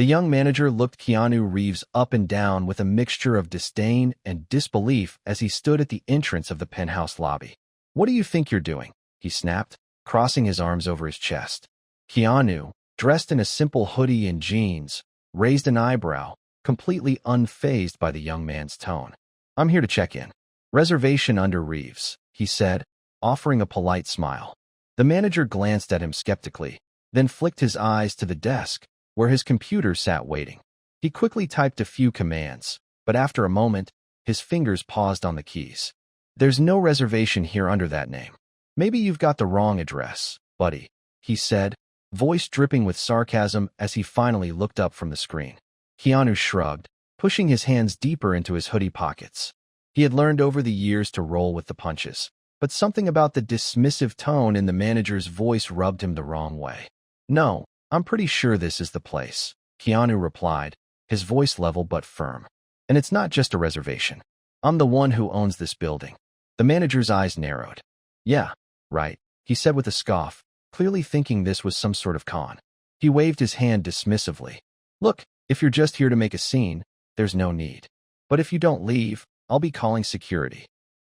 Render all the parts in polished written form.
The young manager looked Keanu Reeves up and down with a mixture of disdain and disbelief as he stood at the entrance of the penthouse lobby. "What do you think you're doing?" he snapped, crossing his arms over his chest. Keanu, dressed in a simple hoodie and jeans, raised an eyebrow, completely unfazed by the young man's tone. "I'm here to check in. Reservation under Reeves," he said, offering a polite smile. The manager glanced at him skeptically, then flicked his eyes to the desk, where his computer sat waiting. He quickly typed a few commands, but after a moment, his fingers paused on the keys. "There's no reservation here under that name. Maybe you've got the wrong address, buddy," he said, voice dripping with sarcasm as he finally looked up from the screen. Keanu shrugged, pushing his hands deeper into his hoodie pockets. He had learned over the years to roll with the punches, but something about the dismissive tone in the manager's voice rubbed him the wrong way. "No, I'm pretty sure this is the place," Keanu replied, his voice level but firm. "And it's not just a reservation. I'm the one who owns this building." The manager's eyes narrowed. "Yeah, right," he said with a scoff, clearly thinking this was some sort of con. He waved his hand dismissively. "Look, if you're just here to make a scene, there's no need. But if you don't leave, I'll be calling security."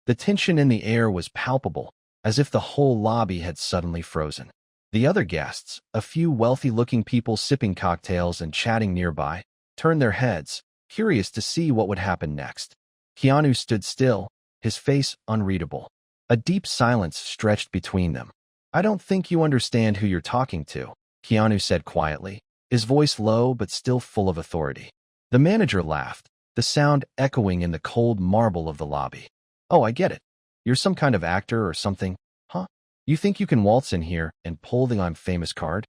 The tension in the air was palpable, as if the whole lobby had suddenly frozen. The other guests, a few wealthy-looking people sipping cocktails and chatting nearby, turned their heads, curious to see what would happen next. Keanu stood still, his face unreadable. A deep silence stretched between them. "I don't think you understand who you're talking to," Keanu said quietly, his voice low but still full of authority. The manager laughed, the sound echoing in the cold marble of the lobby. "Oh, I get it. You're some kind of actor or something, huh? You think you can waltz in here and pull the I'm famous card?"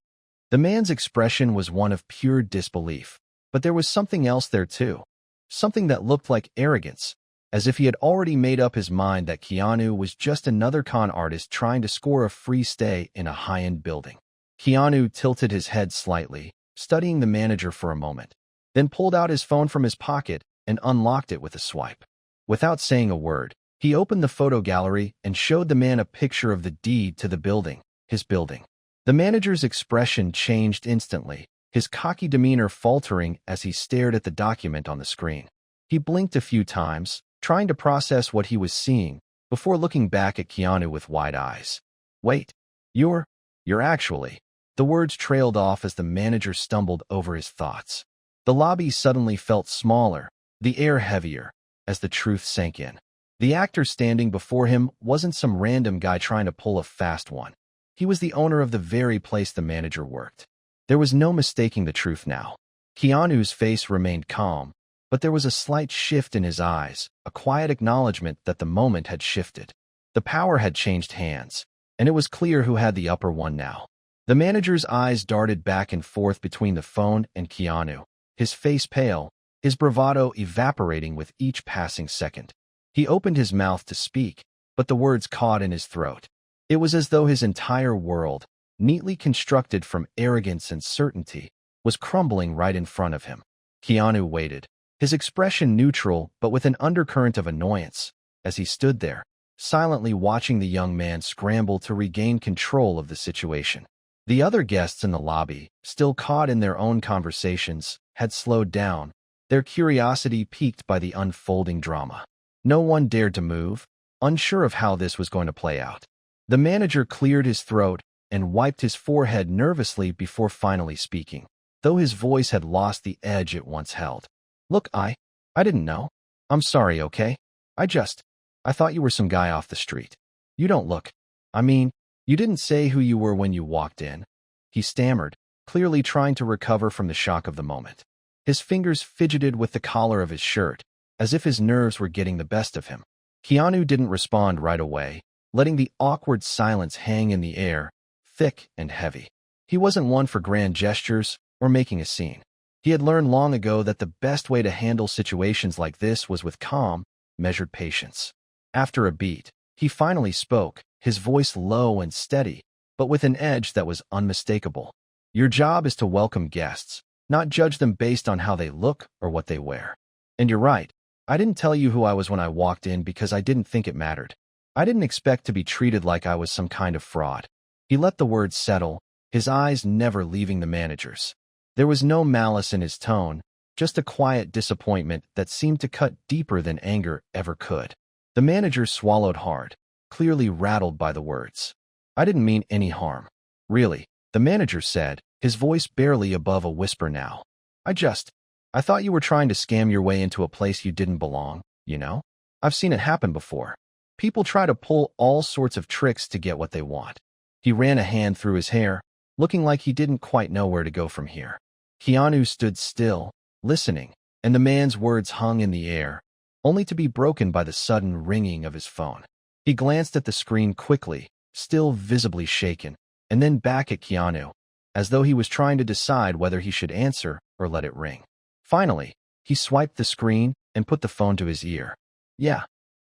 The man's expression was one of pure disbelief, but there was something else there too. Something that looked like arrogance, as if he had already made up his mind that Keanu was just another con artist trying to score a free stay in a high-end building. Keanu tilted his head slightly, studying the manager for a moment, then pulled out his phone from his pocket and unlocked it with a swipe. Without saying a word, he opened the photo gallery and showed the man a picture of the deed to the building, his building. The manager's expression changed instantly, his cocky demeanor faltering as he stared at the document on the screen. He blinked a few times, trying to process what he was seeing, before looking back at Keanu with wide eyes. "Wait, you're actually..." The words trailed off as the manager stumbled over his thoughts. The lobby suddenly felt smaller, the air heavier, as the truth sank in. The actor standing before him wasn't some random guy trying to pull a fast one. He was the owner of the very place the manager worked. There was no mistaking the truth now. Keanu's face remained calm, but there was a slight shift in his eyes, a quiet acknowledgement that the moment had shifted. The power had changed hands, and it was clear who had the upper one now. The manager's eyes darted back and forth between the phone and Keanu, his face pale, his bravado evaporating with each passing second. He opened his mouth to speak, but the words caught in his throat. It was as though his entire world, neatly constructed from arrogance and certainty, was crumbling right in front of him. Keanu waited, his expression neutral but with an undercurrent of annoyance, as he stood there, silently watching the young man scramble to regain control of the situation. The other guests in the lobby, still caught in their own conversations, had slowed down, their curiosity piqued by the unfolding drama. No one dared to move, unsure of how this was going to play out. The manager cleared his throat and wiped his forehead nervously before finally speaking, though his voice had lost the edge it once held. "Look, I didn't know. I'm sorry, okay? I thought you were some guy off the street. You don't look. You didn't say who you were when you walked in," he stammered, clearly trying to recover from the shock of the moment. His fingers fidgeted with the collar of his shirt, as if his nerves were getting the best of him. Keanu didn't respond right away, letting the awkward silence hang in the air, thick and heavy. He wasn't one for grand gestures or making a scene. He had learned long ago that the best way to handle situations like this was with calm, measured patience. After a beat, he finally spoke, his voice low and steady, but with an edge that was unmistakable. "Your job is to welcome guests, not judge them based on how they look or what they wear. And you're right. I didn't tell you who I was when I walked in because I didn't think it mattered. I didn't expect to be treated like I was some kind of fraud." He let the words settle, his eyes never leaving the manager's. There was no malice in his tone, just a quiet disappointment that seemed to cut deeper than anger ever could. The manager swallowed hard, clearly rattled by the words. "I didn't mean any harm. Really," the manager said, his voice barely above a whisper now. I thought you were trying to scam your way into a place you didn't belong, you know? I've seen it happen before. People try to pull all sorts of tricks to get what they want." He ran a hand through his hair, looking like he didn't quite know where to go from here. Keanu stood still, listening, and the man's words hung in the air, only to be broken by the sudden ringing of his phone. He glanced at the screen quickly, still visibly shaken, and then back at Keanu, as though he was trying to decide whether he should answer or let it ring. Finally, he swiped the screen and put the phone to his ear. "Yeah."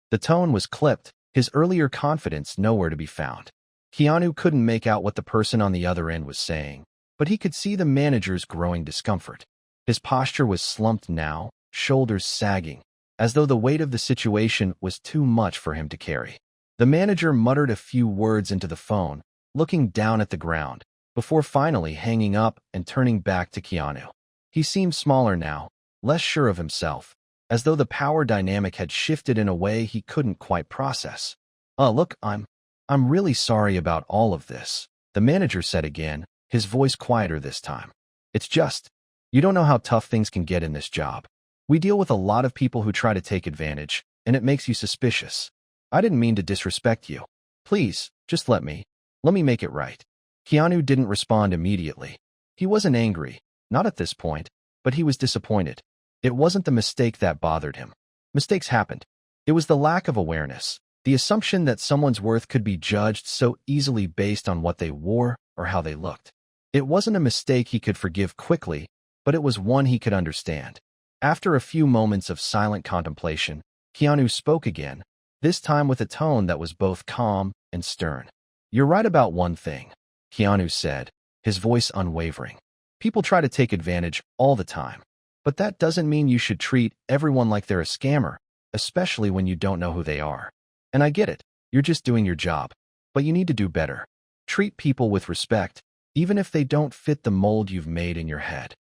The tone was clipped, his earlier confidence nowhere to be found. Keanu couldn't make out what the person on the other end was saying, but he could see the manager's growing discomfort. His posture was slumped now, shoulders sagging, as though the weight of the situation was too much for him to carry. The manager muttered a few words into the phone, looking down at the ground, before finally hanging up and turning back to Keanu. He seemed smaller now, less sure of himself, as though the power dynamic had shifted in a way he couldn't quite process. Look, I'm really sorry about all of this," the manager said again, his voice quieter this time. "It's just, you don't know how tough things can get in this job. We deal with a lot of people who try to take advantage, and it makes you suspicious. I didn't mean to disrespect you. Please, just let me make it right." Keanu didn't respond immediately. He wasn't angry, not at this point, but he was disappointed. It wasn't the mistake that bothered him. Mistakes happened. It was the lack of awareness, the assumption that someone's worth could be judged so easily based on what they wore or how they looked. It wasn't a mistake he could forgive quickly, but it was one he could understand. After a few moments of silent contemplation, Keanu spoke again, this time with a tone that was both calm and stern. "You're right about one thing," Keanu said, his voice unwavering. "People try to take advantage all the time. But that doesn't mean you should treat everyone like they're a scammer, especially when you don't know who they are. And I get it, you're just doing your job. But you need to do better. Treat people with respect, even if they don't fit the mold you've made in your head."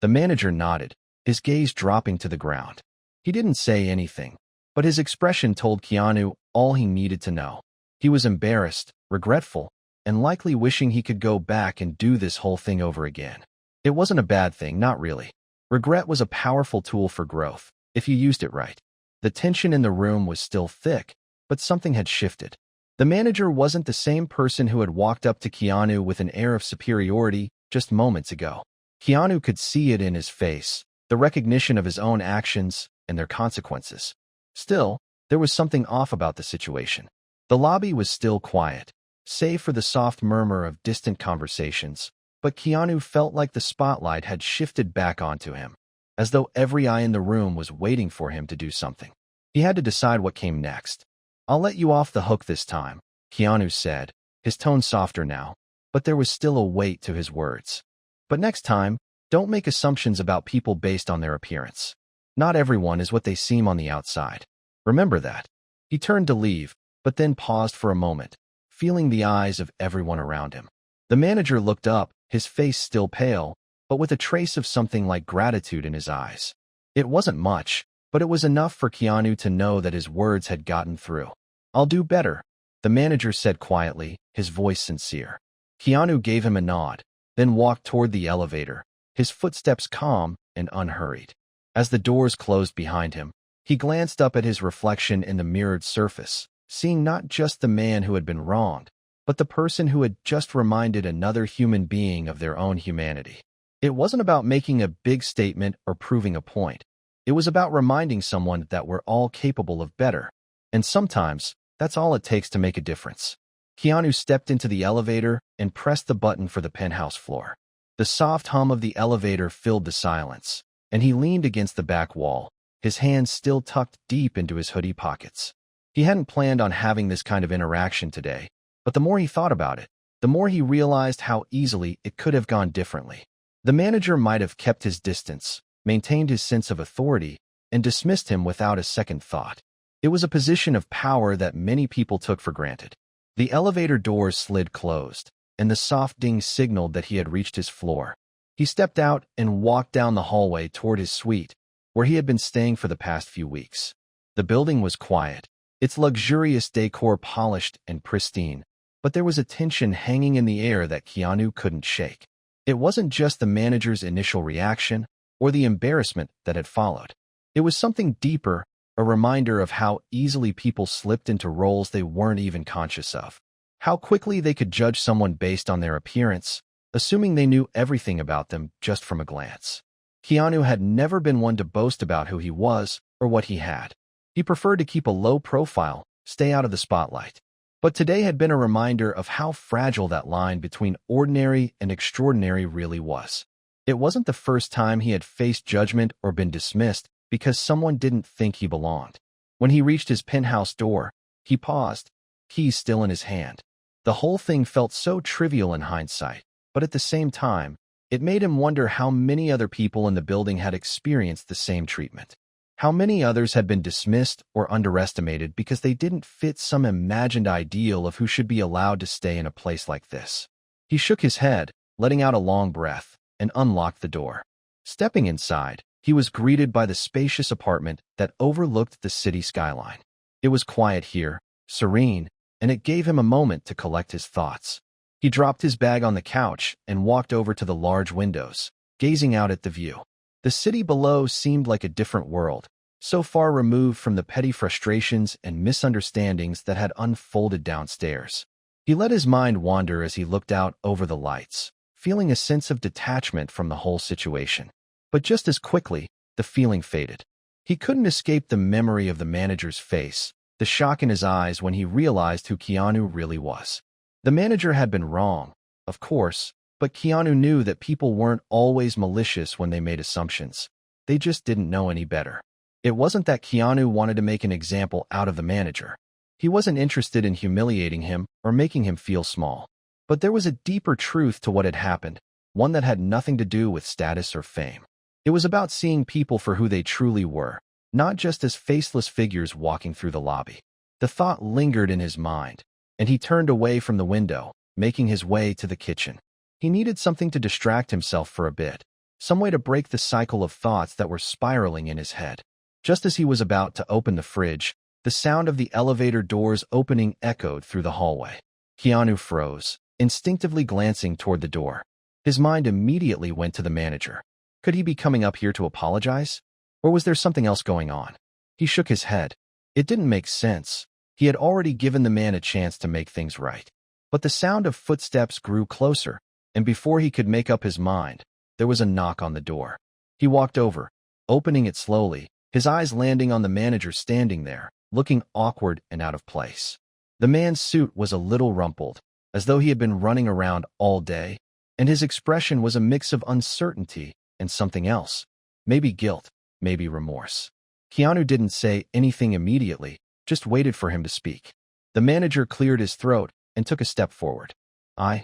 The manager nodded, his gaze dropping to the ground. He didn't say anything, but his expression told Keanu all he needed to know. He was embarrassed, regretful, and likely wishing he could go back and do this whole thing over again. It wasn't a bad thing, not really. Regret was a powerful tool for growth, if you used it right. The tension in the room was still thick, but something had shifted. The manager wasn't the same person who had walked up to Keanu with an air of superiority just moments ago. Keanu could see it in his face, the recognition of his own actions and their consequences. Still, there was something off about the situation. The lobby was still quiet, save for the soft murmur of distant conversations, but Keanu felt like the spotlight had shifted back onto him, as though every eye in the room was waiting for him to do something. He had to decide what came next. "I'll let you off the hook this time," Keanu said, his tone softer now, but there was still a weight to his words. "But next time, don't make assumptions about people based on their appearance. Not everyone is what they seem on the outside. Remember that." He turned to leave, but then paused for a moment, feeling the eyes of everyone around him. The manager looked up, his face still pale, but with a trace of something like gratitude in his eyes. It wasn't much, but it was enough for Keanu to know that his words had gotten through. "I'll do better," the manager said quietly, his voice sincere. Keanu gave him a nod, then walked toward the elevator, his footsteps calm and unhurried. As the doors closed behind him, he glanced up at his reflection in the mirrored surface, seeing not just the man who had been wronged, but the person who had just reminded another human being of their own humanity. It wasn't about making a big statement or proving a point. It was about reminding someone that we're all capable of better. And sometimes, that's all it takes to make a difference. Keanu stepped into the elevator and pressed the button for the penthouse floor. The soft hum of the elevator filled the silence, and he leaned against the back wall, his hands still tucked deep into his hoodie pockets. He hadn't planned on having this kind of interaction today, but the more he thought about it, the more he realized how easily it could have gone differently. The manager might have kept his distance, maintained his sense of authority, and dismissed him without a second thought. It was a position of power that many people took for granted. The elevator doors slid closed, and the soft ding signaled that he had reached his floor. He stepped out and walked down the hallway toward his suite, where he had been staying for the past few weeks. The building was quiet, its luxurious decor polished and pristine, but there was a tension hanging in the air that Keanu couldn't shake. It wasn't just the manager's initial reaction or the embarrassment that had followed. It was something deeper, a reminder of how easily people slipped into roles they weren't even conscious of. How quickly they could judge someone based on their appearance, assuming they knew everything about them just from a glance. Keanu had never been one to boast about who he was or what he had. He preferred to keep a low profile, stay out of the spotlight. But today had been a reminder of how fragile that line between ordinary and extraordinary really was. It wasn't the first time he had faced judgment or been dismissed because someone didn't think he belonged. When he reached his penthouse door, he paused, keys still in his hand. The whole thing felt so trivial in hindsight, but at the same time, it made him wonder how many other people in the building had experienced the same treatment. How many others had been dismissed or underestimated because they didn't fit some imagined ideal of who should be allowed to stay in a place like this. He shook his head, letting out a long breath, and unlocked the door. Stepping inside, he was greeted by the spacious apartment that overlooked the city skyline. It was quiet here, serene, and it gave him a moment to collect his thoughts. He dropped his bag on the couch and walked over to the large windows, gazing out at the view. The city below seemed like a different world, so far removed from the petty frustrations and misunderstandings that had unfolded downstairs. He let his mind wander as he looked out over the lights, feeling a sense of detachment from the whole situation. But just as quickly, the feeling faded. He couldn't escape the memory of the manager's face, the shock in his eyes when he realized who Keanu really was. The manager had been wrong, of course, but Keanu knew that people weren't always malicious when they made assumptions. They just didn't know any better. It wasn't that Keanu wanted to make an example out of the manager. He wasn't interested in humiliating him or making him feel small. But there was a deeper truth to what had happened, one that had nothing to do with status or fame. It was about seeing people for who they truly were, not just as faceless figures walking through the lobby. The thought lingered in his mind, and he turned away from the window, making his way to the kitchen. He needed something to distract himself for a bit, some way to break the cycle of thoughts that were spiraling in his head. Just as he was about to open the fridge, the sound of the elevator doors opening echoed through the hallway. Keanu froze, instinctively glancing toward the door. His mind immediately went to the manager. Could he be coming up here to apologize? Or was there something else going on? He shook his head. It didn't make sense. He had already given the man a chance to make things right. But the sound of footsteps grew closer, and before he could make up his mind, there was a knock on the door. He walked over, opening it slowly, his eyes landing on the manager standing there, looking awkward and out of place. The man's suit was a little rumpled, as though he had been running around all day, and his expression was a mix of uncertainty and something else, maybe guilt, maybe remorse. Keanu didn't say anything immediately, just waited for him to speak. The manager cleared his throat and took a step forward. I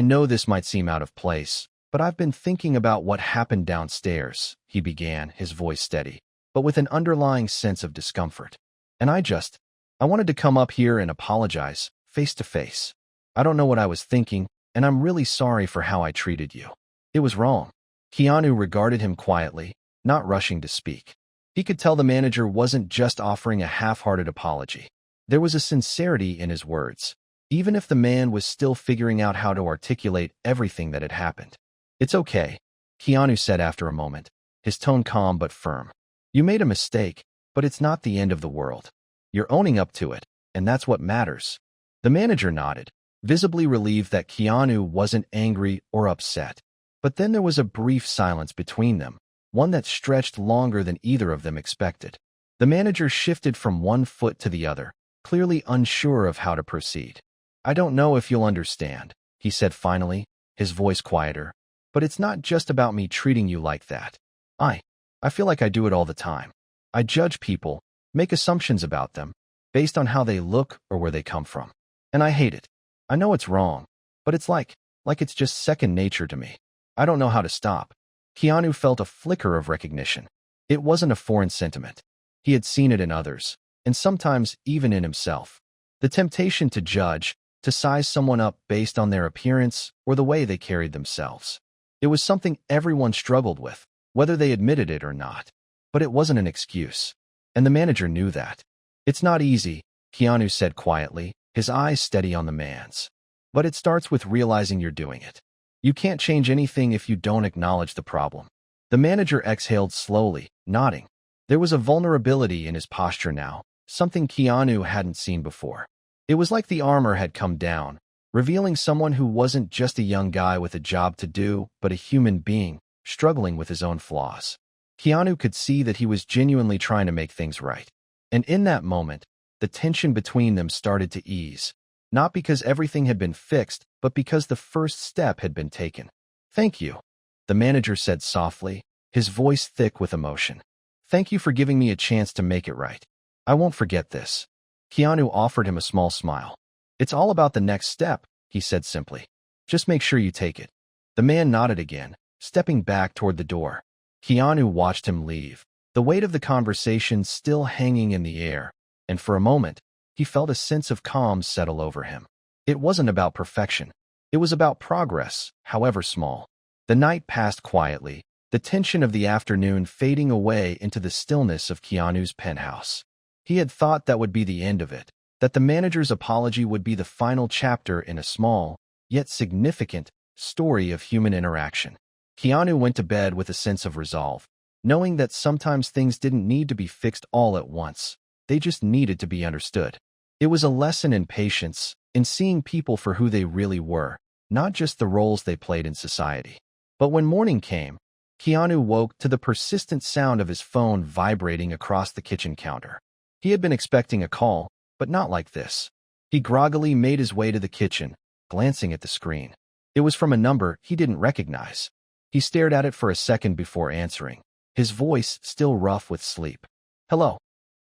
know this might seem out of place, but I've been thinking about what happened downstairs, he began, his voice steady, but with an underlying sense of discomfort. And I wanted to come up here and apologize, face to face. I don't know what I was thinking, and I'm really sorry for how I treated you. It was wrong. Keanu regarded him quietly, not rushing to speak. He could tell the manager wasn't just offering a half-hearted apology. There was a sincerity in his words, even if the man was still figuring out how to articulate everything that had happened. It's okay, Keanu said after a moment, his tone calm but firm. You made a mistake, but it's not the end of the world. You're owning up to it, and that's what matters. The manager nodded, visibly relieved that Keanu wasn't angry or upset. But then there was a brief silence between them, one that stretched longer than either of them expected. The manager shifted from one foot to the other, clearly unsure of how to proceed. I don't know if you'll understand, he said finally, his voice quieter, but it's not just about me treating you like that. I feel like I do it all the time. I judge people, make assumptions about them, based on how they look or where they come from. And I hate it. I know it's wrong, but it's like it's just second nature to me. I don't know how to stop. Keanu felt a flicker of recognition. It wasn't a foreign sentiment. He had seen it in others, and sometimes even in himself. The temptation to judge, to size someone up based on their appearance or the way they carried themselves. It was something everyone struggled with, whether they admitted it or not. But it wasn't an excuse. And the manager knew that. "It's not easy," Keanu said quietly, his eyes steady on the man's. "But it starts with realizing you're doing it. You can't change anything if you don't acknowledge the problem." The manager exhaled slowly, nodding. There was a vulnerability in his posture now, something Keanu hadn't seen before. It was like the armor had come down, revealing someone who wasn't just a young guy with a job to do, but a human being, struggling with his own flaws. Keanu could see that he was genuinely trying to make things right. And in that moment, the tension between them started to ease, not because everything had been fixed, but because the first step had been taken. "Thank you," the manager said softly, his voice thick with emotion. "Thank you for giving me a chance to make it right. I won't forget this." Keanu offered him a small smile. "It's all about the next step," he said simply. "Just make sure you take it." The man nodded again, stepping back toward the door. Keanu watched him leave, the weight of the conversation still hanging in the air, and for a moment, he felt a sense of calm settle over him. It wasn't about perfection. It was about progress, however small. The night passed quietly, the tension of the afternoon fading away into the stillness of Keanu's penthouse. He had thought that would be the end of it, that the manager's apology would be the final chapter in a small, yet significant, story of human interaction. Keanu went to bed with a sense of resolve, knowing that sometimes things didn't need to be fixed all at once. They just needed to be understood. It was a lesson in patience, in seeing people for who they really were, not just the roles they played in society. But when morning came, Keanu woke to the persistent sound of his phone vibrating across the kitchen counter. He had been expecting a call, but not like this. He groggily made his way to the kitchen, glancing at the screen. It was from a number he didn't recognize. He stared at it for a second before answering, his voice still rough with sleep. "Hello,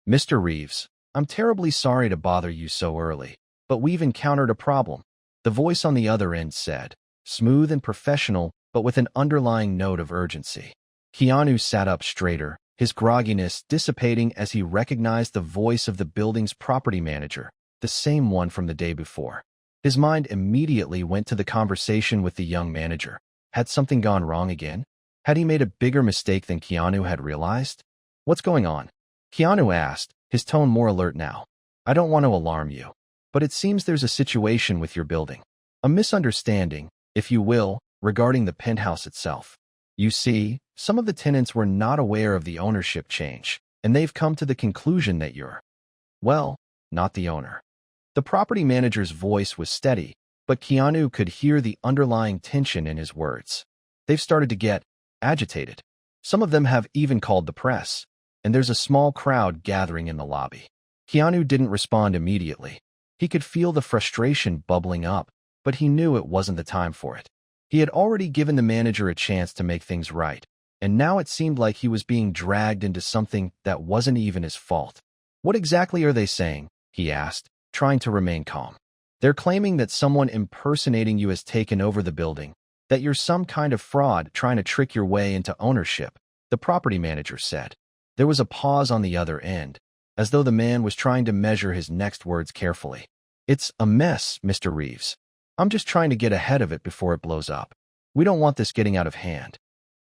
Mr. Reeves. I'm terribly sorry to bother you so early, but we've encountered a problem," the voice on the other end said, smooth and professional, but with an underlying note of urgency. Keanu sat up straighter, his grogginess dissipating as he recognized the voice of the building's property manager, the same one from the day before. His mind immediately went to the conversation with the young manager. Had something gone wrong again? Had he made a bigger mistake than Keanu had realized? "What's going on?" Keanu asked, his tone more alert now. "I don't want to alarm you, but it seems there's a situation with your building. A misunderstanding, if you will, regarding the penthouse itself. You see, some of the tenants were not aware of the ownership change, and they've come to the conclusion that you're, well, not the owner." The property manager's voice was steady, but Keanu could hear the underlying tension in his words. "They've started to get agitated. Some of them have even called the press, and there's a small crowd gathering in the lobby." Keanu didn't respond immediately. He could feel the frustration bubbling up, but he knew it wasn't the time for it. He had already given the manager a chance to make things right, and now it seemed like he was being dragged into something that wasn't even his fault. "What exactly are they saying?" he asked, trying to remain calm. "They're claiming that someone impersonating you has taken over the building, that you're some kind of fraud trying to trick your way into ownership," the property manager said. There was a pause on the other end, as though the man was trying to measure his next words carefully. "It's a mess, Mr. Reeves. I'm just trying to get ahead of it before it blows up. We don't want this getting out of hand."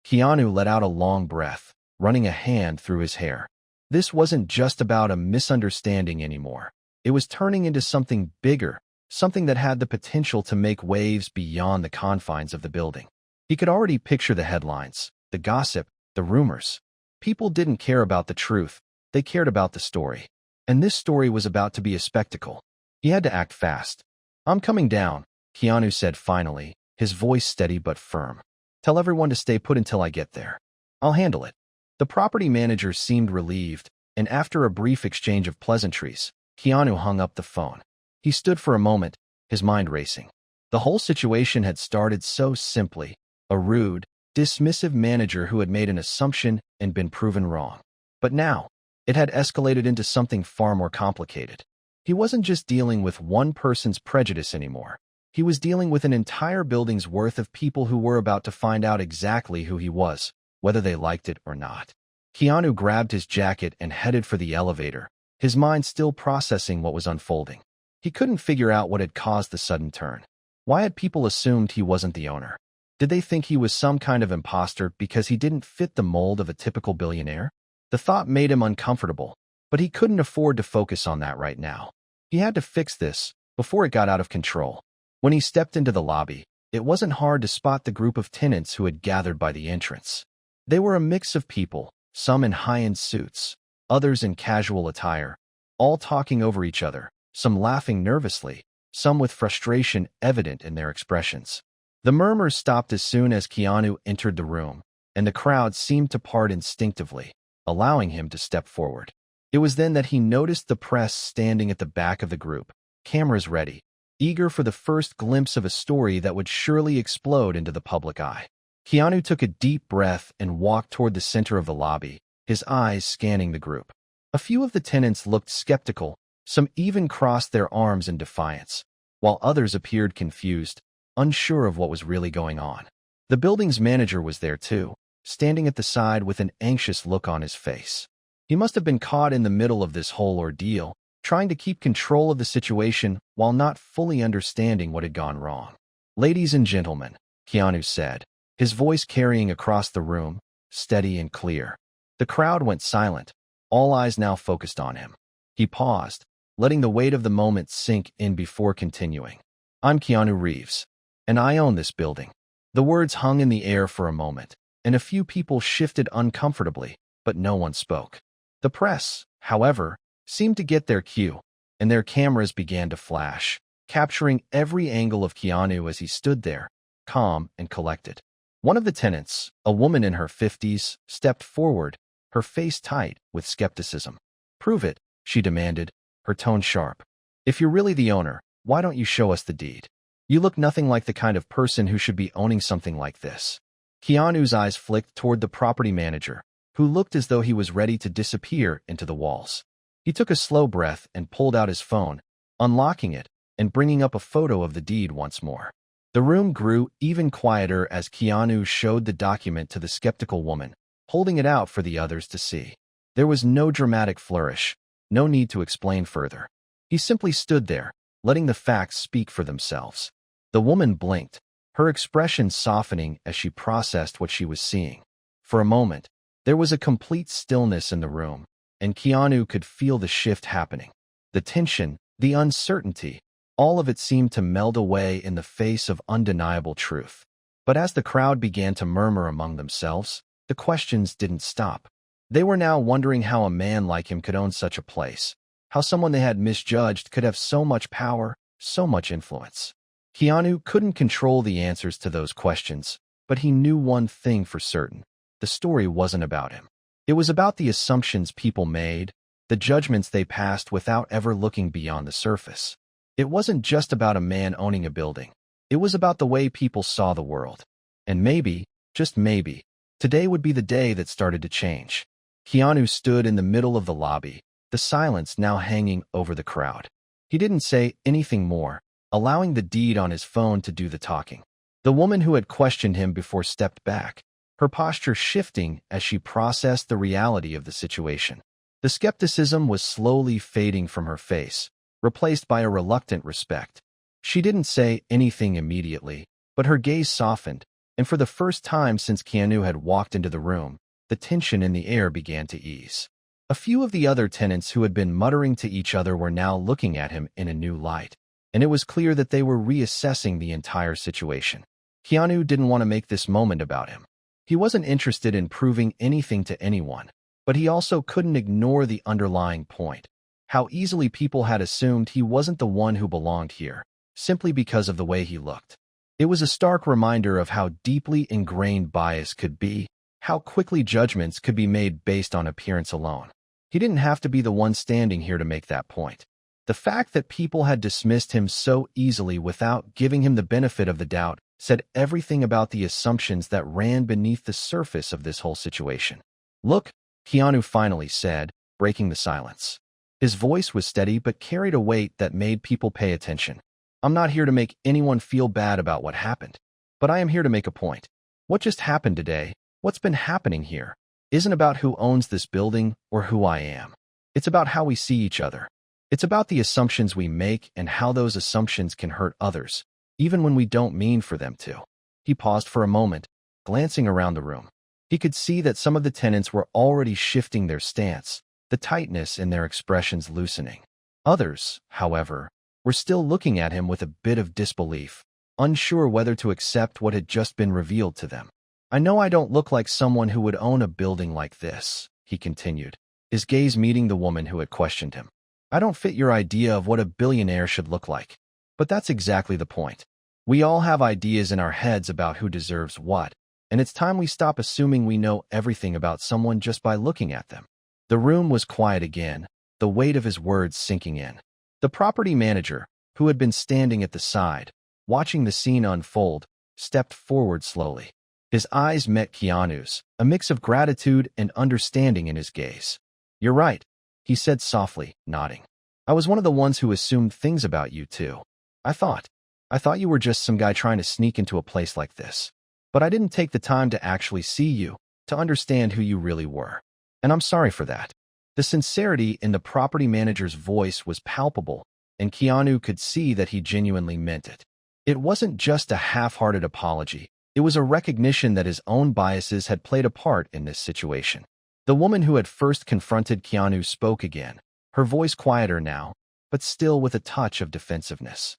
Keanu let out a long breath, running a hand through his hair. This wasn't just about a misunderstanding anymore. It was turning into something bigger, something that had the potential to make waves beyond the confines of the building. He could already picture the headlines, the gossip, the rumors. People didn't care about the truth, they cared about the story. And this story was about to be a spectacle. He had to act fast. "I'm coming down," Keanu said finally, his voice steady but firm. "Tell everyone to stay put until I get there. I'll handle it." The property manager seemed relieved, and after a brief exchange of pleasantries, Keanu hung up the phone. He stood for a moment, his mind racing. The whole situation had started so simply, a rude, dismissive manager who had made an assumption and been proven wrong. But now, it had escalated into something far more complicated. He wasn't just dealing with one person's prejudice anymore. He was dealing with an entire building's worth of people who were about to find out exactly who he was, whether they liked it or not. Keanu grabbed his jacket and headed for the elevator, his mind still processing what was unfolding. He couldn't figure out what had caused the sudden turn. Why had people assumed he wasn't the owner? Did they think he was some kind of imposter because he didn't fit the mold of a typical billionaire? The thought made him uncomfortable, but he couldn't afford to focus on that right now. He had to fix this before it got out of control. When he stepped into the lobby, it wasn't hard to spot the group of tenants who had gathered by the entrance. They were a mix of people, some in high-end suits, others in casual attire, all talking over each other, some laughing nervously, some with frustration evident in their expressions. The murmurs stopped as soon as Keanu entered the room, and the crowd seemed to part instinctively, allowing him to step forward. It was then that he noticed the press standing at the back of the group, cameras ready, eager for the first glimpse of a story that would surely explode into the public eye. Keanu took a deep breath and walked toward the center of the lobby, his eyes scanning the group. A few of the tenants looked skeptical, some even crossed their arms in defiance, while others appeared confused, unsure of what was really going on. The building's manager was there too, standing at the side with an anxious look on his face. He must have been caught in the middle of this whole ordeal, trying to keep control of the situation while not fully understanding what had gone wrong. "Ladies and gentlemen," Keanu said, his voice carrying across the room, steady and clear. The crowd went silent, all eyes now focused on him. He paused, letting the weight of the moment sink in before continuing. "I'm Keanu Reeves, and I own this building." The words hung in the air for a moment, and a few people shifted uncomfortably, but no one spoke. The press, however, seemed to get their cue, and their cameras began to flash, capturing every angle of Keanu as he stood there, calm and collected. One of the tenants, a woman in her 50s, stepped forward, her face tight with skepticism. "Prove it," she demanded, her tone sharp. "If you're really the owner, why don't you show us the deed? You look nothing like the kind of person who should be owning something like this." Keanu's eyes flicked toward the property manager, who looked as though he was ready to disappear into the walls. He took a slow breath and pulled out his phone, unlocking it and bringing up a photo of the deed once more. The room grew even quieter as Keanu showed the document to the skeptical woman, holding it out for the others to see. There was no dramatic flourish, no need to explain further. He simply stood there, letting the facts speak for themselves. The woman blinked, her expression softening as she processed what she was seeing. For a moment, there was a complete stillness in the room, and Keanu could feel the shift happening. The tension, the uncertainty, all of it seemed to meld away in the face of undeniable truth. But as the crowd began to murmur among themselves, the questions didn't stop. They were now wondering how a man like him could own such a place, how someone they had misjudged could have so much power, so much influence. Keanu couldn't control the answers to those questions, but he knew one thing for certain. The story wasn't about him. It was about the assumptions people made, the judgments they passed without ever looking beyond the surface. It wasn't just about a man owning a building. It was about the way people saw the world. And maybe, just maybe, today would be the day that started to change. Keanu stood in the middle of the lobby, the silence now hanging over the crowd. He didn't say anything more, allowing the deed on his phone to do the talking. The woman who had questioned him before stepped back, her posture shifting as she processed the reality of the situation. The skepticism was slowly fading from her face, replaced by a reluctant respect. She didn't say anything immediately, but her gaze softened, and for the first time since Keanu had walked into the room, the tension in the air began to ease. A few of the other tenants who had been muttering to each other were now looking at him in a new light, and it was clear that they were reassessing the entire situation. Keanu didn't want to make this moment about him. He wasn't interested in proving anything to anyone, but he also couldn't ignore the underlying point. How easily people had assumed he wasn't the one who belonged here, simply because of the way he looked. It was a stark reminder of how deeply ingrained bias could be, how quickly judgments could be made based on appearance alone. He didn't have to be the one standing here to make that point. The fact that people had dismissed him so easily without giving him the benefit of the doubt said everything about the assumptions that ran beneath the surface of this whole situation. "Look," Keanu finally said, breaking the silence. His voice was steady but carried a weight that made people pay attention. "I'm not here to make anyone feel bad about what happened, but I am here to make a point. What just happened today, what's been happening here, isn't about who owns this building or who I am. It's about how we see each other. It's about the assumptions we make and how those assumptions can hurt others, even when we don't mean for them to." He paused for a moment, glancing around the room. He could see that some of the tenants were already shifting their stance, the tightness in their expressions loosening. Others, however, were still looking at him with a bit of disbelief, unsure whether to accept what had just been revealed to them. "I know I don't look like someone who would own a building like this," he continued, his gaze meeting the woman who had questioned him. "I don't fit your idea of what a billionaire should look like. But that's exactly the point. We all have ideas in our heads about who deserves what, and it's time we stop assuming we know everything about someone just by looking at them." The room was quiet again, the weight of his words sinking in. The property manager, who had been standing at the side, watching the scene unfold, stepped forward slowly. His eyes met Keanu's, a mix of gratitude and understanding in his gaze. "You're right," he said softly, nodding. "I was one of the ones who assumed things about you, too. I thought you were just some guy trying to sneak into a place like this. But I didn't take the time to actually see you, to understand who you really were. And I'm sorry for that." The sincerity in the property manager's voice was palpable, and Keanu could see that he genuinely meant it. It wasn't just a half-hearted apology. It was a recognition that his own biases had played a part in this situation. The woman who had first confronted Keanu spoke again, her voice quieter now, but still with a touch of defensiveness.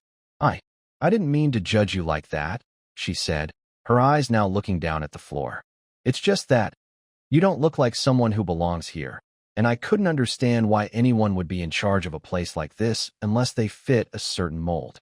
I didn't mean to judge you like that," she said, her eyes now looking down at the floor. "It's just that you don't look like someone who belongs here, and I couldn't understand why anyone would be in charge of a place like this unless they fit a certain mold."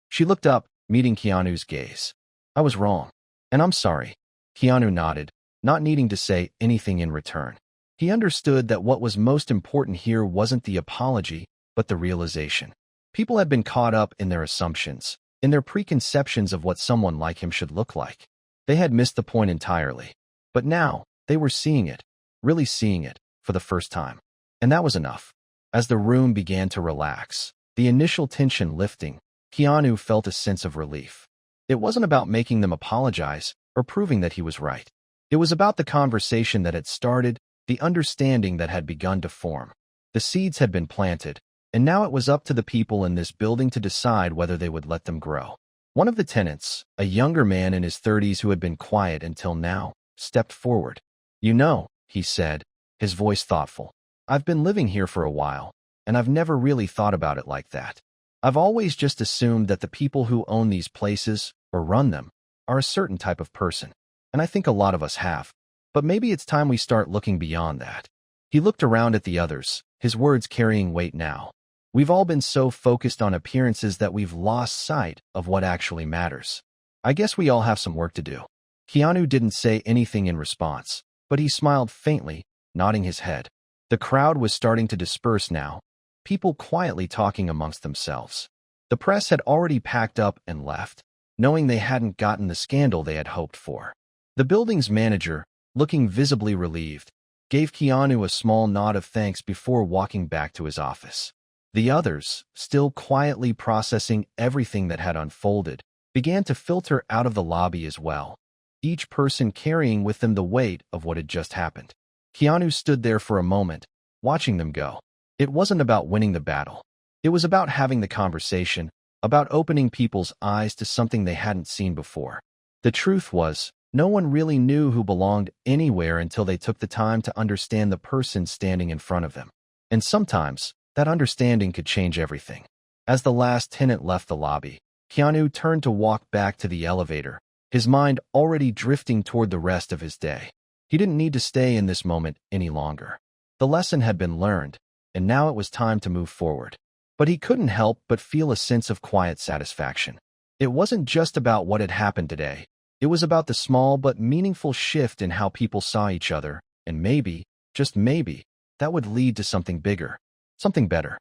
She looked up, meeting Keanu's gaze. "I was wrong, and I'm sorry." Keanu nodded, not needing to say anything in return. He understood that what was most important here wasn't the apology, but the realization. People had been caught up in their assumptions, in their preconceptions of what someone like him should look like. They had missed the point entirely. But now, they were seeing it, really seeing it, for the first time. And that was enough. As the room began to relax, the initial tension lifting, Keanu felt a sense of relief. It wasn't about making them apologize or proving that he was right. It was about the conversation that had started, the understanding that had begun to form. The seeds had been planted, and now it was up to the people in this building to decide whether they would let them grow. One of the tenants, a younger man in his 30s who had been quiet until now, stepped forward. "You know," he said, his voice thoughtful, "I've been living here for a while, and I've never really thought about it like that. I've always just assumed that the people who own these places, or run them, are a certain type of person, and I think a lot of us have. But maybe it's time we start looking beyond that." He looked around at the others, his words carrying weight now. "We've all been so focused on appearances that we've lost sight of what actually matters. I guess we all have some work to do." Keanu didn't say anything in response, but he smiled faintly, nodding his head. The crowd was starting to disperse now, people quietly talking amongst themselves. The press had already packed up and left, knowing they hadn't gotten the scandal they had hoped for. The building's manager, looking visibly relieved, gave Keanu a small nod of thanks before walking back to his office. The others, still quietly processing everything that had unfolded, began to filter out of the lobby as well, each person carrying with them the weight of what had just happened. Keanu stood there for a moment, watching them go. It wasn't about winning the battle. It was about having the conversation, about opening people's eyes to something they hadn't seen before. The truth was, no one really knew who belonged anywhere until they took the time to understand the person standing in front of them. And sometimes, that understanding could change everything. As the last tenant left the lobby, Keanu turned to walk back to the elevator, his mind already drifting toward the rest of his day. He didn't need to stay in this moment any longer. The lesson had been learned, and now it was time to move forward. But he couldn't help but feel a sense of quiet satisfaction. It wasn't just about what had happened today. It was about the small but meaningful shift in how people saw each other, and maybe, just maybe, that would lead to something bigger, something better.